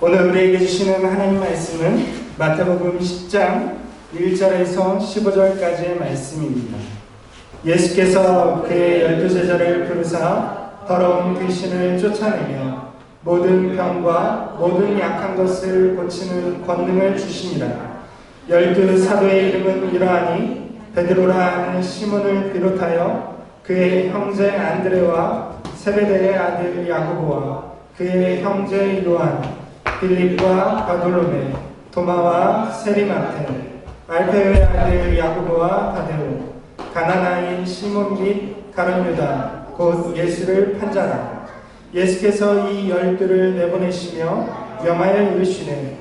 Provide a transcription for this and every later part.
오늘 우리에게 주시는 하나님 말씀은 마태복음 10장 1절에서 15절까지의 말씀입니다. 예수께서 그의 12제자를 부르사 더러운 귀신을 쫓아내며 모든 병과 모든 약한 것을 고치는 권능을 주시니라. 12사도의 이름은 이러하니 베드로라 하는 시몬을 비롯하여 그의 형제 안드레와 세베대의 아들 야고보와 그의 형제 요한, 빌립과 바돌로메, 도마와 세리마테, 알페오의 아들 야고보와 다데오, 가나나인 시몬 및 가룟 유다, 곧 예수를 판자라. 예수께서 이 12를 내보내시며 명하여 이르시되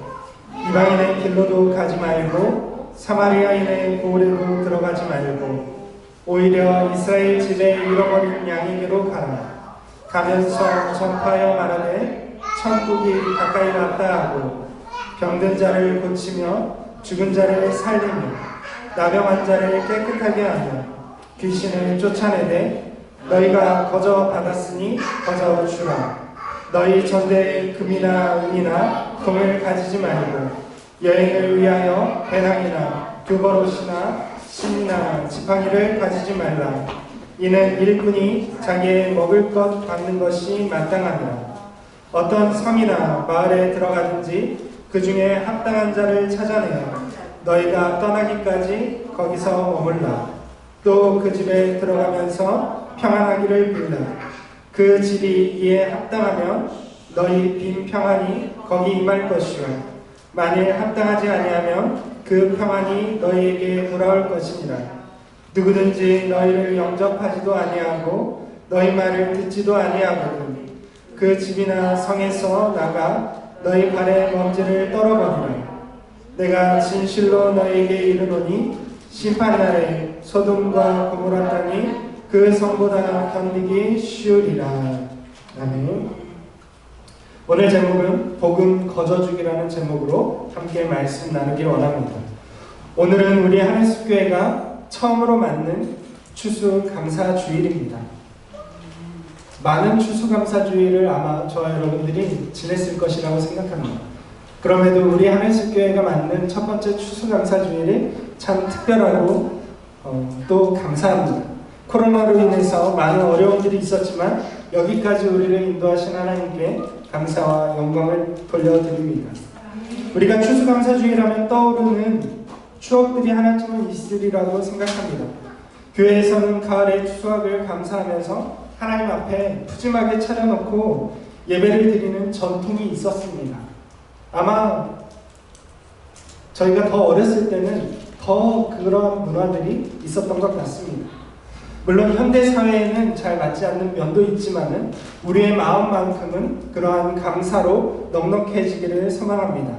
이방인의 길로도 가지 말고 사마리아인의 고을에도 들어가지 말고 오히려 이스라엘 집에 잃어버린 양에게로 가라. 가면서 전파하여 말하되 천국이 가까이 왔다 하고 병든 자를 고치며 죽은 자를 살리며 나병한 자를 깨끗하게 하며 귀신을 쫓아내되 너희가 거저 받았으니 거저 주라. 너희 전대에 금이나 은이나 금을 가지지 말고 여행을 위하여 배낭이나 두버롯이나 신이나 지팡이를 가지지 말라. 이는 일꾼이 자기의 먹을 것 받는 것이 마땅하니라. 어떤 성이나 마을에 들어가든지 그 중에 합당한 자를 찾아내어 너희가 떠나기까지 거기서 머물라. 또 그 집에 들어가면서 평안하기를 빌라. 그 집이 이에 합당하면 너희 빈 평안이 거기 임할 것이요 만일 합당하지 아니하면 그 평안이 너희에게 돌아올 것이니라. 누구든지 너희를 영접하지도 아니하고 너희 말을 듣지도 아니하거든 그 집이나 성에서 나가 너희 발의 먼지를 떨어버리라. 내가 진실로 너희에게 이르노니 심판날에 소돔과 고모라 땅이 그 성보다 견디기 쉬우리라. 아멘. 오늘 제목은 복음 거저주기라는 제목으로 함께 말씀 나누기 원합니다. 오늘은 우리 하늘숲교회가 처음으로 맞는 추수감사주일입니다. 많은 추수감사주일을 아마 저와 여러분들이 지냈을 것이라고 생각합니다. 그럼에도 우리 하늘숲교회가 맞는 첫 번째 추수감사주일이 참 특별하고 또 감사합니다. 코로나로 인해서 많은 어려움들이 있었지만 여기까지 우리를 인도하신 하나님께 감사와 영광을 돌려드립니다. 우리가 추수감사주일하면 떠오르는 추억들이 하나쯤은 있으리라고 생각합니다. 교회에서는 가을에 추수학을 감사하면서 하나님 앞에 푸짐하게 차려놓고 예배를 드리는 전통이 있었습니다. 아마 저희가 더 어렸을 때는 더 그런 문화들이 있었던 것 같습니다. 물론 현대사회에는 잘 맞지 않는 면도 있지만은 우리의 마음만큼은 그러한 감사로 넉넉해지기를 소망합니다.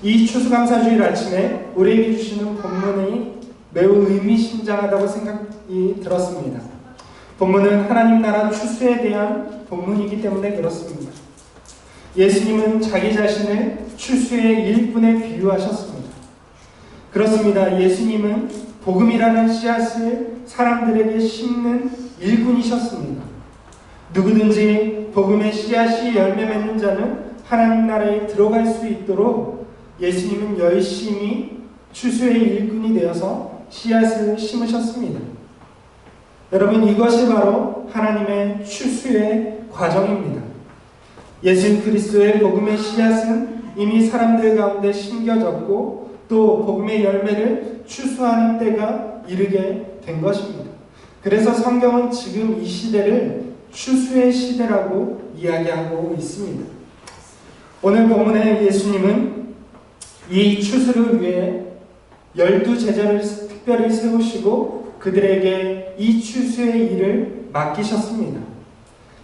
이 추수감사주일 아침에 우리에게 주시는 본문이 매우 의미심장하다고 생각이 들었습니다. 본문은 하나님 나라 추수에 대한 본문이기 때문에 그렇습니다. 예수님은 자기 자신을 추수의 일꾼에 비유하셨습니다. 그렇습니다. 예수님은 복음이라는 씨앗을 사람들에게 심는 일꾼이셨습니다. 누구든지 복음의 씨앗이 열매 맺는 자는 하나님 나라에 들어갈 수 있도록 예수님은 열심히 추수의 일꾼이 되어서 씨앗을 심으셨습니다. 여러분, 이것이 바로 하나님의 추수의 과정입니다. 예수 그리스도의 복음의 씨앗은 이미 사람들 가운데 심겨졌고 또 복음의 열매를 추수하는 때가 이르게 된 것입니다. 그래서 성경은 지금 이 시대를 추수의 시대라고 이야기하고 있습니다. 오늘 본문의 예수님은 이 추수를 위해 12제자를 특별히 세우시고 그들에게 이 추수의 일을 맡기셨습니다.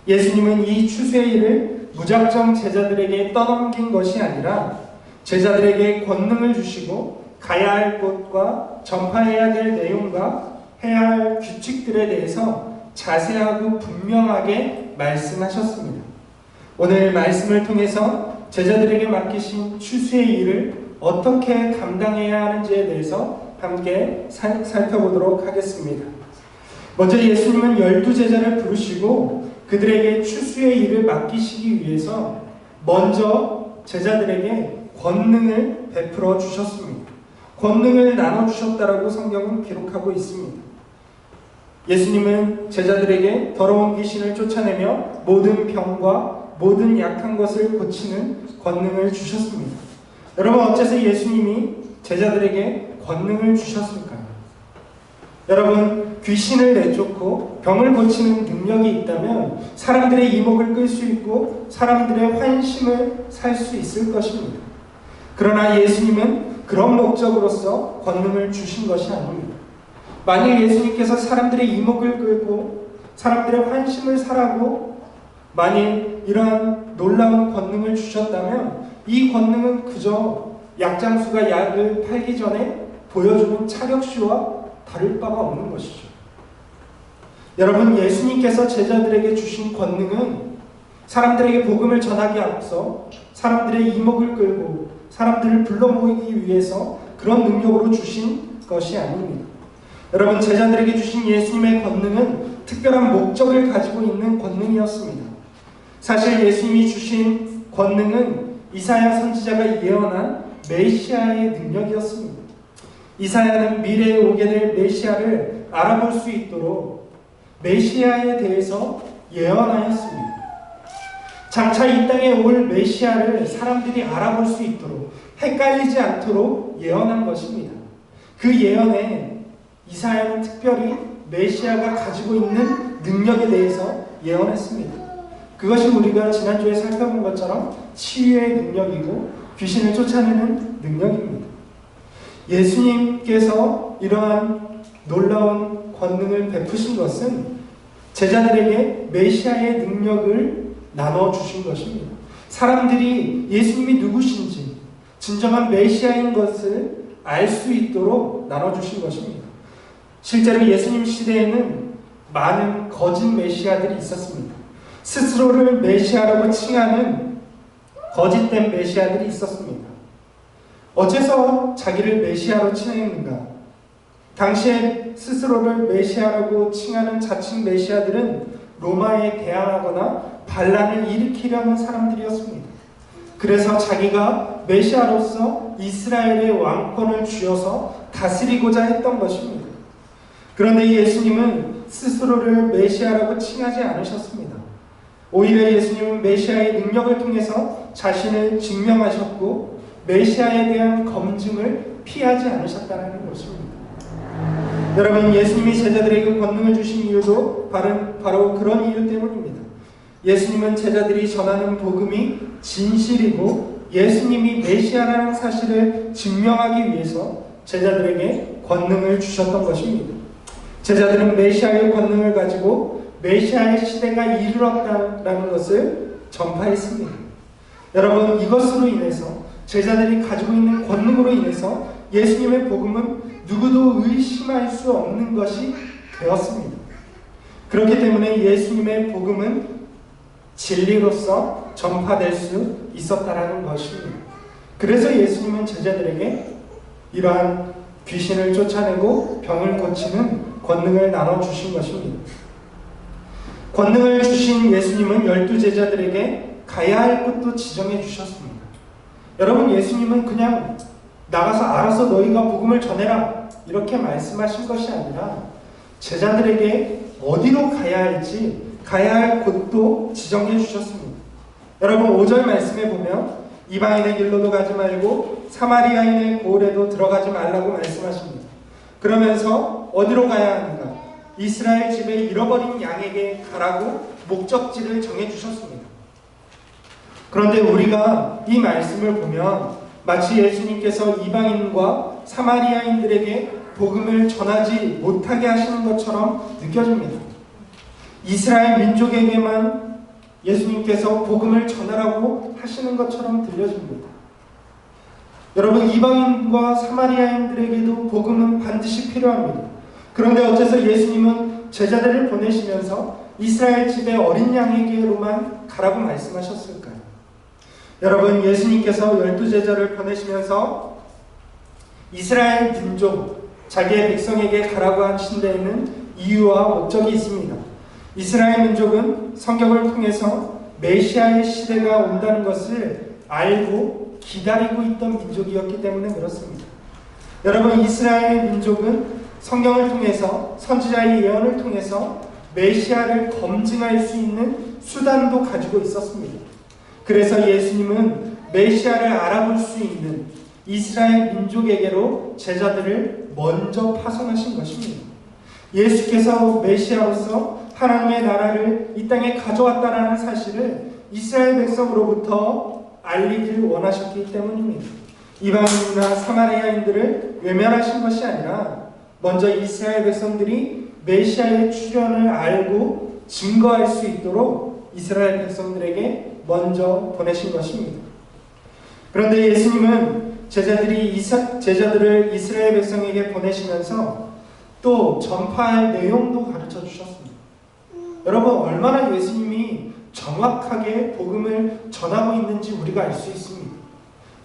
예수님은 이 추수의 일을 무작정 제자들에게 떠넘긴 것이 아니라 제자들에게 권능을 주시고 가야 할 곳과 전파해야 될 내용과 해야 할 규칙들에 대해서 자세하고 분명하게 말씀하셨습니다. 오늘 말씀을 통해서 제자들에게 맡기신 추수의 일을 어떻게 감당해야 하는지에 대해서 함께 살펴보도록 하겠습니다. 먼저 예수님은 12제자를 부르시고 그들에게 추수의 일을 맡기시기 위해서 먼저 제자들에게 권능을 베풀어 주셨습니다. 권능을 나눠주셨다라고 성경은 기록하고 있습니다. 예수님은 제자들에게 더러운 귀신을 쫓아내며 모든 병과 모든 약한 것을 고치는 권능을 주셨습니다. 여러분, 어째서 예수님이 제자들에게 권능을 주셨을까요? 여러분, 귀신을 내쫓고 병을 고치는 능력이 있다면 사람들의 이목을 끌 수 있고 사람들의 환심을 살 수 있을 것입니다. 그러나 예수님은 그런 목적으로서 권능을 주신 것이 아닙니다. 만약 예수님께서 사람들의 이목을 끌고 사람들의 환심을 사라고 만일 이러한 놀라운 권능을 주셨다면 이 권능은 그저 약장수가 약을 팔기 전에 보여주는 차력쇼와 다를 바가 없는 것이죠. 여러분, 예수님께서 제자들에게 주신 권능은 사람들에게 복음을 전하기 앞서 사람들의 이목을 끌고 사람들을 불러 모이기 위해서 그런 능력으로 주신 것이 아닙니다. 여러분, 제자들에게 주신 예수님의 권능은 특별한 목적을 가지고 있는 권능이었습니다. 사실 예수님이 주신 권능은 이사야 선지자가 예언한 메시아의 능력이었습니다. 이사야는 미래에 오게 될 메시아를 알아볼 수 있도록 메시아에 대해서 예언하였습니다. 장차 이 땅에 올 메시아를 사람들이 알아볼 수 있도록 헷갈리지 않도록 예언한 것입니다. 그 예언에 이사야는 특별히 메시아가 가지고 있는 능력에 대해서 예언했습니다. 그것이 우리가 지난주에 살펴본 것처럼 치유의 능력이고 귀신을 쫓아내는 능력입니다. 예수님께서 이러한 놀라운 권능을 베푸신 것은 제자들에게 메시아의 능력을 나눠주신 것입니다. 사람들이 예수님이 누구신지 진정한 메시아인 것을 알 수 있도록 나눠주신 것입니다. 실제로 예수님 시대에는 많은 거짓 메시아들이 있었습니다. 스스로를 메시아라고 칭하는 거짓된 메시아들이 있었습니다. 어째서 자기를 메시아로 칭했는가? 당시에 스스로를 메시아라고 칭하는 자칭 메시아들은 로마에 대항하거나 반란을 일으키려는 사람들이었습니다. 그래서 자기가 메시아로서 이스라엘의 왕권을 쥐어서 다스리고자 했던 것입니다. 그런데 예수님은 스스로를 메시아라고 칭하지 않으셨습니다. 오히려 예수님은 메시아의 능력을 통해서 자신을 증명하셨고 메시아에 대한 검증을 피하지 않으셨다는 것입니다. 여러분, 예수님이 제자들에게 권능을 주신 이유도 바로 그런 이유 때문입니다. 예수님은 제자들이 전하는 복음이 진실이고 예수님이 메시아라는 사실을 증명하기 위해서 제자들에게 권능을 주셨던 것입니다. 제자들은 메시아의 권능을 가지고 메시아의 시대가 이르렀다는 것을 전파했습니다. 여러분, 이것으로 인해서 제자들이 가지고 있는 권능으로 인해서 예수님의 복음은 누구도 의심할 수 없는 것이 되었습니다. 그렇기 때문에 예수님의 복음은 진리로서 전파될 수 있었다라는 것입니다. 그래서 예수님은 제자들에게 이러한 귀신을 쫓아내고 병을 고치는 권능을 나눠주신 것입니다. 권능을 주신 예수님은 12제자들에게 가야 할 곳도 지정해 주셨습니다. 여러분, 예수님은 그냥 나가서 알아서 너희가 복음을 전해라 이렇게 말씀하신 것이 아니라 제자들에게 어디로 가야 할지 가야 할 곳도 지정해 주셨습니다. 여러분, 5절 말씀에 보면 이방인의 길로도 가지 말고 사마리아인의 고을에도 들어가지 말라고 말씀하십니다. 그러면서 어디로 가야 하는가? 이스라엘 집에 잃어버린 양에게 가라고 목적지를 정해 주셨습니다. 그런데 우리가 이 말씀을 보면 마치 예수님께서 이방인과 사마리아인들에게 복음을 전하지 못하게 하시는 것처럼 느껴집니다. 이스라엘 민족에게만 예수님께서 복음을 전하라고 하시는 것처럼 들려집니다. 여러분, 이방인과 사마리아인들에게도 복음은 반드시 필요합니다. 그런데 어째서 예수님은 제자들을 보내시면서 이스라엘 집의 어린 양에게로만 가라고 말씀하셨을까요? 여러분, 예수님께서 12제자를 보내시면서 이스라엘 민족, 자기의 백성에게 가라고 하신 데에는 이유와 목적이 있습니다. 이스라엘 민족은 성경을 통해서 메시아의 시대가 온다는 것을 알고 기다리고 있던 민족이었기 때문에 그렇습니다. 여러분, 이스라엘 민족은 성경을 통해서, 선지자의 예언을 통해서 메시아를 검증할 수 있는 수단도 가지고 있었습니다. 그래서 예수님은 메시아를 알아볼 수 있는 이스라엘 민족에게로 제자들을 먼저 파송하신 것입니다. 예수께서 메시아로서 하나님의 나라를 이 땅에 가져왔다라는 사실을 이스라엘 백성으로부터 알리기를 원하셨기 때문입니다. 이방인이나 사마리아인들을 외면하신 것이 아니라 먼저 이스라엘 백성들이 메시아의 출현을 알고 증거할 수 있도록 이스라엘 백성들에게 먼저 보내신 것입니다. 그런데 예수님은 제자들을 이스라엘 백성에게 보내시면서 또 전파할 내용도 가르쳐 주셨습니다. 여러분, 얼마나 예수님이 정확하게 복음을 전하고 있는지 우리가 알 수 있습니다.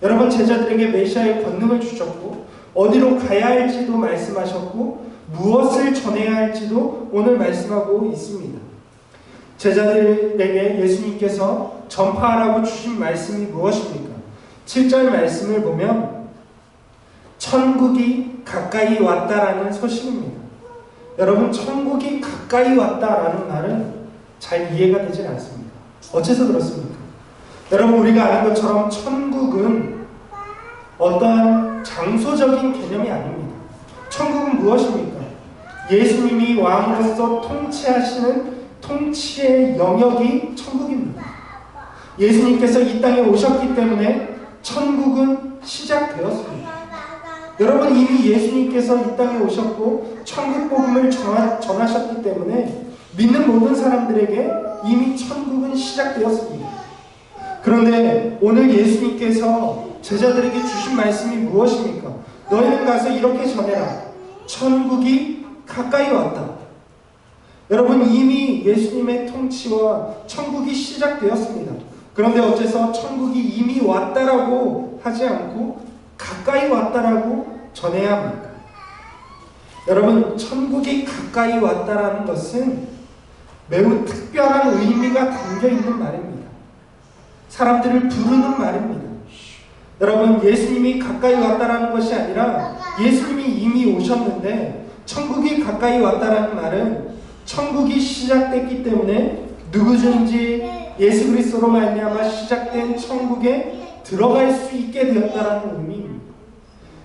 여러분, 제자들에게 메시아의 권능을 주셨고 어디로 가야 할지도 말씀하셨고 무엇을 전해야 할지도 오늘 말씀하고 있습니다. 제자들에게 예수님께서 전파하라고 주신 말씀이 무엇입니까? 7절 말씀을 보면 천국이 가까이 왔다라는 소식입니다. 여러분, 천국이 가까이 왔다라는 말은 잘 이해가 되지 않습니다. 어째서 그렇습니까? 여러분, 우리가 아는 것처럼 천국은 어떠한 장소적인 개념이 아닙니다. 천국은 무엇입니까? 예수님이 왕으로서 통치하시는 통치의 영역이 천국입니다. 예수님께서 이 땅에 오셨기 때문에 천국은 시작되었습니다. 여러분, 이미 예수님께서 이 땅에 오셨고 천국 복음을 전하셨기 때문에 믿는 모든 사람들에게 이미 천국은 시작되었습니다. 그런데 오늘 예수님께서 제자들에게 주신 말씀이 무엇입니까? 너희는 가서 이렇게 전해라. 천국이 가까이 왔다. 여러분, 이미 예수님의 통치와 천국이 시작되었습니다. 그런데 어째서 천국이 이미 왔다라고 하지 않고 가까이 왔다라고 전해야 합니까? 여러분, 천국이 가까이 왔다라는 것은 매우 특별한 의미가 담겨있는 말입니다. 사람들을 부르는 말입니다. 여러분, 예수님이 가까이 왔다라는 것이 아니라 예수님이 이미 오셨는데 천국이 가까이 왔다라는 말은 천국이 시작됐기 때문에 누구든지 예수 그리스도로 말미암아 시작된 천국에 들어갈 수 있게 되었다라는 의미입니다.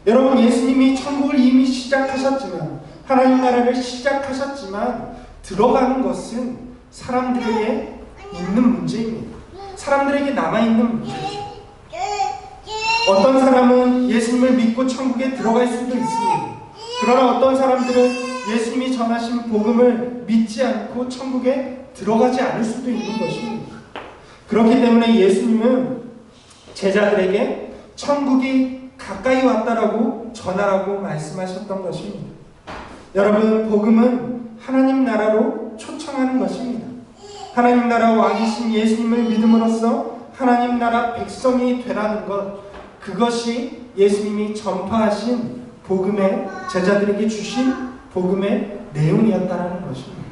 여러분, 예수님이 천국을 이미 시작하셨지만, 하나님 나라를 시작하셨지만 들어가는 것은 사람들에게 있는 문제입니다. 사람들에게 남아있는 문제죠. 어떤 사람은 예수님을 믿고 천국에 들어갈 수도 있습니다. 그러나 어떤 사람들은 예수님이 전하신 복음을 믿지 않고 천국에 들어가지 않을 수도 있는 것입니다. 그렇기 때문에 예수님은 제자들에게 천국이 가까이 왔다라고 전하라고 말씀하셨던 것입니다. 여러분, 복음은 하나님 나라로 초청하는 것입니다. 하나님 나라 왕이신 예수님을 믿음으로써 하나님 나라 백성이 되라는 것, 그것이 예수님이 전파하신 복음의, 제자들에게 주신 복음의 내용이었다라는 것입니다.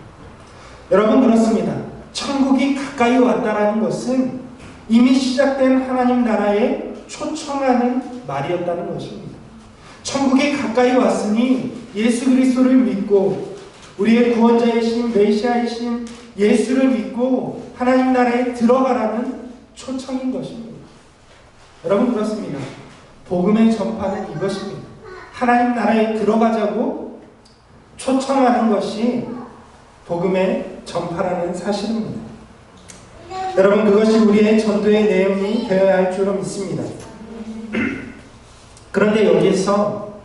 여러분, 그렇습니다. 천국이 가까이 왔다라는 것은 이미 시작된 하나님 나라에 초청하는 말이었다는 것입니다. 천국이 가까이 왔으니 예수 그리스도를 믿고 우리의 구원자이신 메시아이신 예수를 믿고 하나님 나라에 들어가라는 초청인 것입니다. 여러분, 그렇습니다. 복음의 전파는 이것입니다. 하나님 나라에 들어가자고 초청하는 것이 복음의 전파라는 사실입니다. 여러분, 그것이 우리의 전도의 내용이 되어야 할 줄로 믿습니다. 그런데 여기에서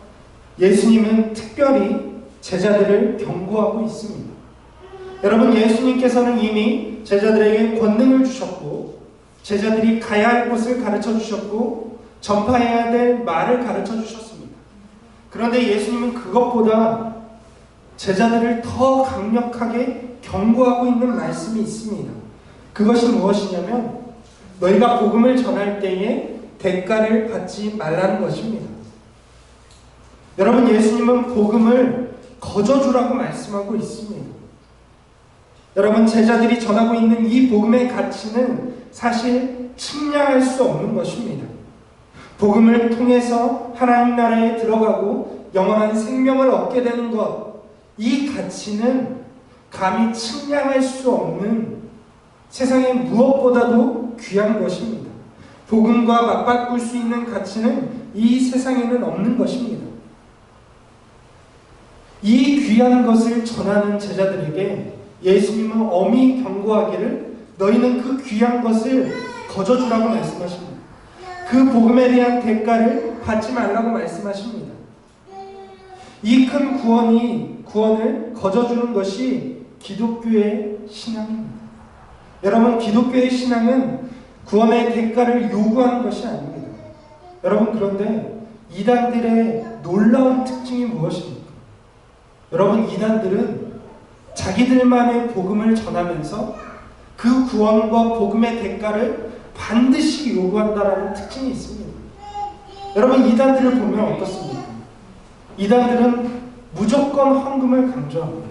예수님은 특별히 제자들을 경고하고 있습니다. 여러분, 예수님께서는 이미 제자들에게 권능을 주셨고 제자들이 가야 할 곳을 가르쳐 주셨고 전파해야 될 말을 가르쳐 주셨습니다. 그런데 예수님은 그것보다 제자들을 더 강력하게 경고하고 있는 말씀이 있습니다. 그것이 무엇이냐면 너희가 복음을 전할 때에 대가를 받지 말라는 것입니다. 여러분, 예수님은 복음을 거저주라고 말씀하고 있습니다. 여러분, 제자들이 전하고 있는 이 복음의 가치는 사실 측량할 수 없는 것입니다. 복음을 통해서 하나님 나라에 들어가고 영원한 생명을 얻게 되는 것, 이 가치는 감히 측량할 수 없는 세상의 무엇보다도 귀한 것입니다. 복음과 맞바꿀 수 있는 가치는 이 세상에는 없는 것입니다. 이 귀한 것을 전하는 제자들에게 예수님은 엄히 경고하기를 너희는 그 귀한 것을 거저주라고 말씀하십니다. 그 복음에 대한 대가를 받지 말라고 말씀하십니다. 이 큰 구원을 거저주는 것이 기독교의 신앙입니다. 여러분, 기독교의 신앙은 구원의 대가를 요구하는 것이 아닙니다. 여러분, 그런데 이단들의 놀라운 특징이 무엇입니까? 여러분, 이단들은 자기들만의 복음을 전하면서 그 구원과 복음의 대가를 반드시 요구한다라는 특징이 있습니다. 여러분, 이단들을 보면 어떻습니까? 이단들은 무조건 헌금을 강조합니다.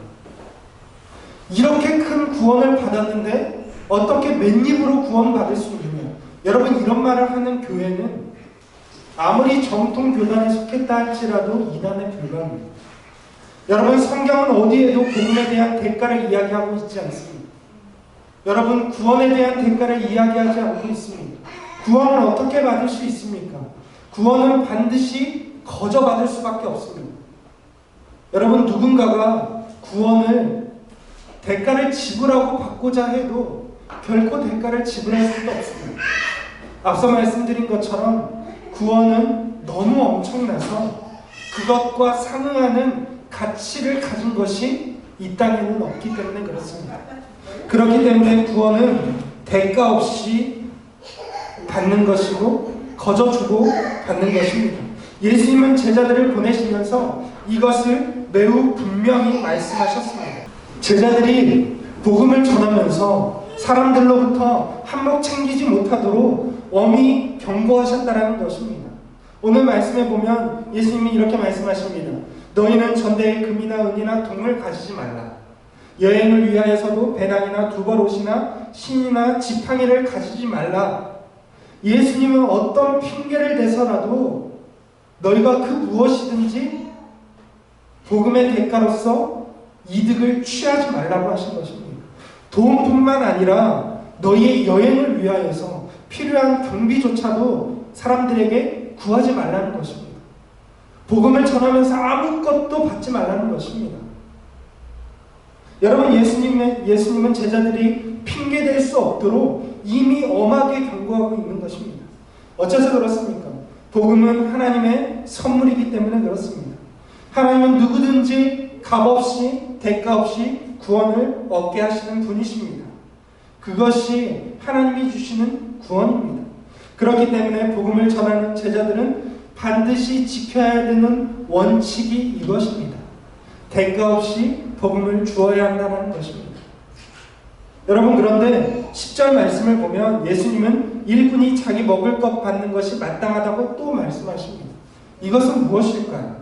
이렇게 큰 구원을 받았는데 어떻게 맨입으로 구원받을 수 있느냐? 여러분, 이런 말을 하는 교회는 아무리 정통 교단에 속했다 할지라도 이단에 불과합니다. 여러분, 성경은 어디에도 복음에 대한 대가를 이야기하고 있지 않습니다. 여러분, 구원에 대한 대가를 이야기하지 않고 있습니다. 구원을 어떻게 받을 수 있습니까? 구원은 반드시 거저 받을 수밖에 없습니다. 여러분, 누군가가 구원을 대가를 지불하고 받고자 해도 결코 대가를 지불할 수도 없습니다. 앞서 말씀드린 것처럼 구원은 너무 엄청나서 그것과 상응하는 가치를 가진 것이 이 땅에는 없기 때문에 그렇습니다. 그렇기 때문에 구원은 대가 없이 받는 것이고 거저 주고 받는 것입니다. 예수님은 제자들을 보내시면서 이것을 매우 분명히 말씀하셨습니다. 제자들이 복음을 전하면서 사람들로부터 한몫 챙기지 못하도록 엄히 경고하셨다라는 것입니다. 오늘 말씀에 보면 예수님이 이렇게 말씀하십니다. 너희는 전대에 금이나 은이나 동을 가지지 말라. 여행을 위하여서도 배낭이나 두벌옷이나 신이나 지팡이를 가지지 말라. 예수님은 어떤 핑계를 대서라도 너희가 그 무엇이든지 복음의 대가로서 이득을 취하지 말라고 하신 것입니다. 돈뿐만 아니라 너희의 여행을 위하여서 필요한 경비조차도 사람들에게 구하지 말라는 것입니다. 복음을 전하면서 아무것도 받지 말라는 것입니다. 여러분, 예수님은 제자들이 핑계댈 수 없도록 이미 엄하게 경고하고 있는 것입니다. 어째서 그렇습니까? 복음은 하나님의 선물이기 때문에 그렇습니다. 하나님은 누구든지 값없이 대가 없이 구원을 얻게 하시는 분이십니다. 그것이 하나님이 주시는 구원입니다. 그렇기 때문에 복음을 전하는 제자들은 반드시 지켜야 되는 원칙이 이것입니다. 대가 없이 복음을 주어야 한다는 것입니다. 여러분, 그런데 10절 말씀을 보면 예수님은 일꾼이 자기 먹을 것 받는 것이 마땅하다고 또 말씀하십니다. 이것은 무엇일까요?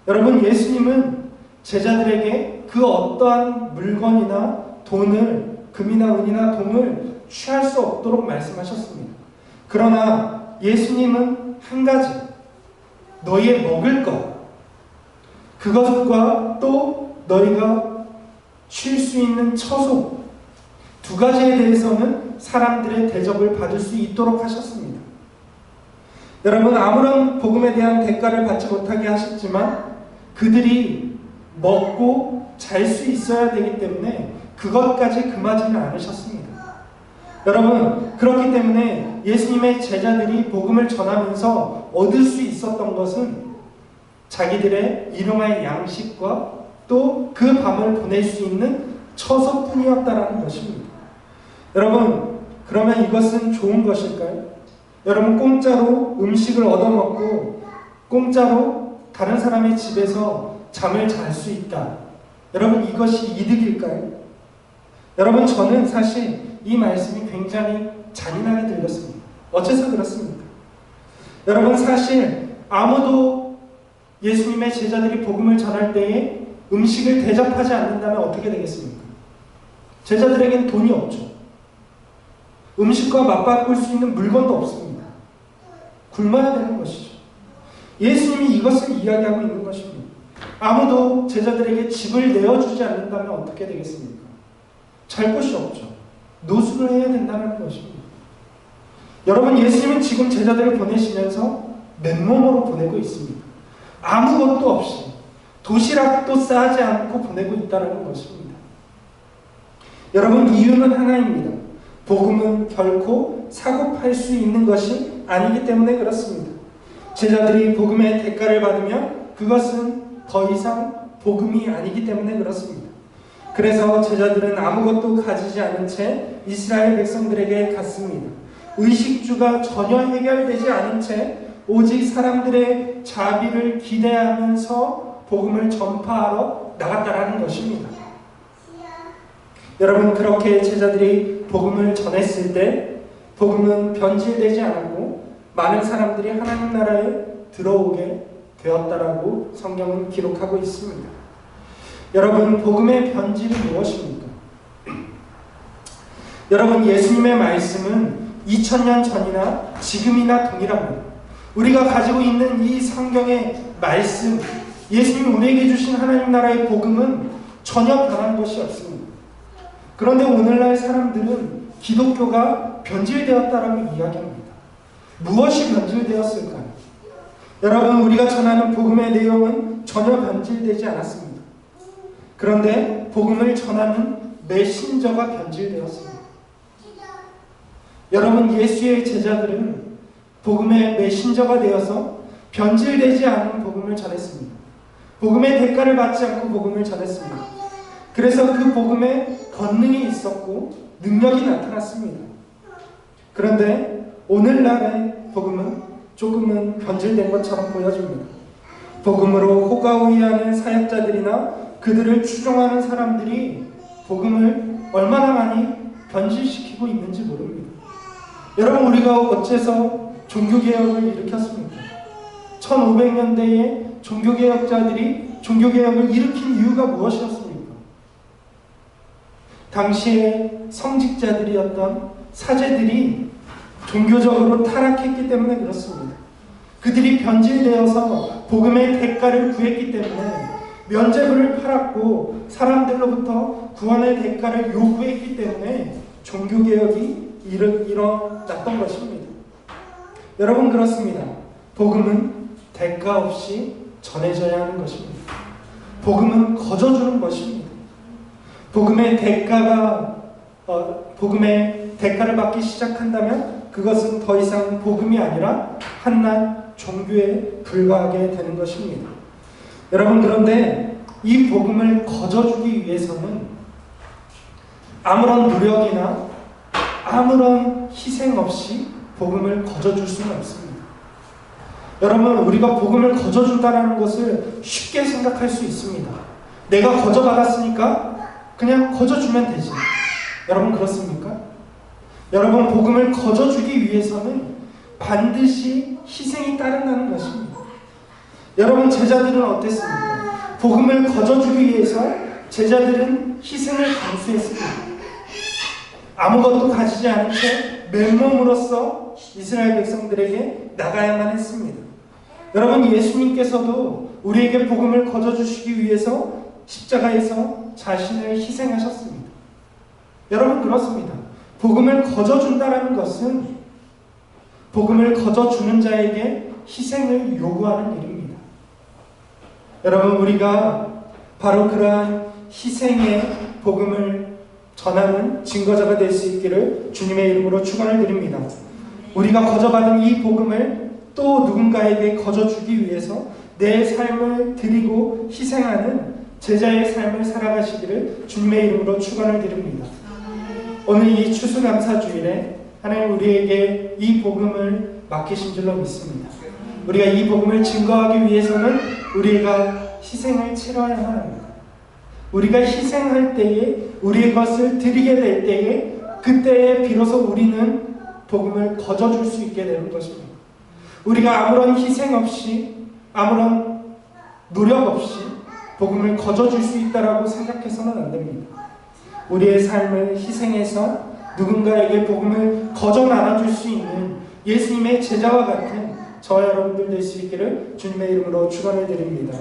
여러분, 예수님은 제자들에게 그 어떠한 물건이나 돈을, 금이나 은이나 동을 취할 수 없도록 말씀하셨습니다. 그러나 예수님은 한 가지, 너희의 먹을 것, 그것과 또 너희가 쉴 수 있는 처소, 두 가지에 대해서는 사람들의 대접을 받을 수 있도록 하셨습니다. 여러분, 아무런 복음에 대한 대가를 받지 못하게 하셨지만 그들이 먹고 잘 수 있어야 되기 때문에 그것까지 금하지는 않으셨습니다. 여러분, 그렇기 때문에 예수님의 제자들이 복음을 전하면서 얻을 수 있었던 것은 자기들의 일용할 양식과 또 그 밤을 보낼 수 있는 처소뿐이었다라는 것입니다. 여러분, 그러면 이것은 좋은 것일까요? 여러분, 공짜로 음식을 얻어먹고 공짜로 다른 사람의 집에서 잠을 잘 수 있다. 여러분, 이것이 이득일까요? 여러분, 저는 사실 이 말씀이 굉장히 잔인하게 들렸습니다. 어째서 그렇습니까? 여러분, 사실 아무도 예수님의 제자들이 복음을 전할 때에 음식을 대접하지 않는다면 어떻게 되겠습니까? 제자들에겐 돈이 없죠. 음식과 맞바꿀 수 있는 물건도 없습니다. 굶어야 되는 것이죠. 예수님이 이것을 이야기하고 있는 것입니다. 아무도 제자들에게 집을 내어주지 않는다면 어떻게 되겠습니까? 잘 곳이 없죠. 노숙을 해야 된다는 것입니다. 여러분, 예수님은 지금 제자들을 보내시면서 맨몸으로 보내고 있습니다. 아무것도 없이 도시락도 싸지 않고 보내고 있다는 것입니다. 여러분, 이유는 하나입니다. 복음은 결코 사고 팔 수 있는 것이 아니기 때문에 그렇습니다. 제자들이 복음의 대가를 받으면 그것은 더 이상 복음이 아니기 때문에 그렇습니다. 그래서 제자들은 아무것도 가지지 않은 채 이스라엘 백성들에게 갔습니다. 의식주가 전혀 해결되지 않은 채 오직 사람들의 자비를 기대하면서 복음을 전파하러 나갔다라는 것입니다. 여러분, 그렇게 제자들이 복음을 전했을 때 복음은 변질되지 않았고 많은 사람들이 하나님 나라에 들어오게 되었다라고 성경은 기록하고 있습니다. 여러분, 복음의 변질이 무엇입니까? 여러분, 예수님의 말씀은 2000년 전이나 지금이나 동일합니다. 우리가 가지고 있는 이 성경의 말씀, 예수님이 우리에게 주신 하나님 나라의 복음은 전혀 변한 것이 없습니다. 그런데 오늘날 사람들은 기독교가 변질되었다라고 이야기합니다. 무엇이 변질되었을까요? 여러분, 우리가 전하는 복음의 내용은 전혀 변질되지 않았습니다. 그런데 복음을 전하는 메신저가 변질되었습니다. 여러분, 예수의 제자들은 복음의 메신저가 되어서 변질되지 않은 복음을 전했습니다. 복음의 대가를 받지 않고 복음을 전했습니다. 그래서 그 복음에 권능이 있었고 능력이 나타났습니다. 그런데 오늘날의 복음은 조금은 변질된 것처럼 보여집니다. 복음으로 호가호위하는 사역자들이나 그들을 추종하는 사람들이 복음을 얼마나 많이 변질시키고 있는지 모릅니다. 여러분, 우리가 어째서 종교개혁을 일으켰습니까? 1500년대에 종교개혁자들이 종교개혁을 일으킨 이유가 무엇이었습니까? 당시에 성직자들이었던 사제들이 종교적으로 타락했기 때문에 그렇습니다. 그들이 변질되어서 복음의 대가를 구했기 때문에 면죄부를 팔았고 사람들로부터 구원의 대가를 요구했기 때문에 종교개혁이 일어났던 것입니다. 여러분, 그렇습니다. 복음은 대가 없이 전해져야 하는 것입니다. 복음은 거저주는 것입니다. 복음의 대가를 받기 시작한다면 그것은 더 이상 복음이 아니라 한낱 종교에 불과하게 되는 것입니다. 여러분, 그런데 이 복음을 거저주기 위해서는 아무런 노력이나 아무런 희생 없이 복음을 거저줄 수는 없습니다. 여러분, 우리가 복음을 거저준다는 것을 쉽게 생각할 수 있습니다. 내가 거저받았으니까 그냥 거저주면 되지. 여러분, 그렇습니까? 여러분, 복음을 거저주기 위해서는 반드시 희생이 따른다는 것입니다. 여러분, 제자들은 어땠습니까? 복음을 거저주기 위해서 제자들은 희생을 감수했습니다. 아무것도 가지지 않은 채 맨몸으로써 이스라엘 백성들에게 나가야만 했습니다. 여러분, 예수님께서도 우리에게 복음을 거저주시기 위해서 십자가에서 자신을 희생하셨습니다. 여러분, 그렇습니다. 복음을 거저준다는 것은 복음을 거저주는 자에게 희생을 요구하는 일입니다. 여러분, 우리가 바로 그러한 희생의 복음을 전하는 증거자가 될 수 있기를 주님의 이름으로 축원을 드립니다. 우리가 거저받은 이 복음을 또 누군가에게 거저주기 위해서 내 삶을 드리고 희생하는 제자의 삶을 살아가시기를 주님의 이름으로 축원을 드립니다. 오늘 이 추수감사주일에 하나님 우리에게 이 복음을 맡기신 줄로 믿습니다. 우리가 이 복음을 증거하기 위해서는 우리가 희생을 치러야만 합니다. 우리가 희생할 때에 우리의 것을 드리게 될 때에 그때에 비로소 우리는 복음을 거저줄 수 있게 되는 것입니다. 우리가 아무런 희생 없이 아무런 노력 없이 복음을 거저줄 수 있다라고 생각해서는 안 됩니다. 우리의 삶을 희생해서 누군가에게 복음을 거저 나눠줄 수 있는 예수님의 제자와 같은 저와 여러분들 될 수 있기를 주님의 이름으로 축원을 드립니다.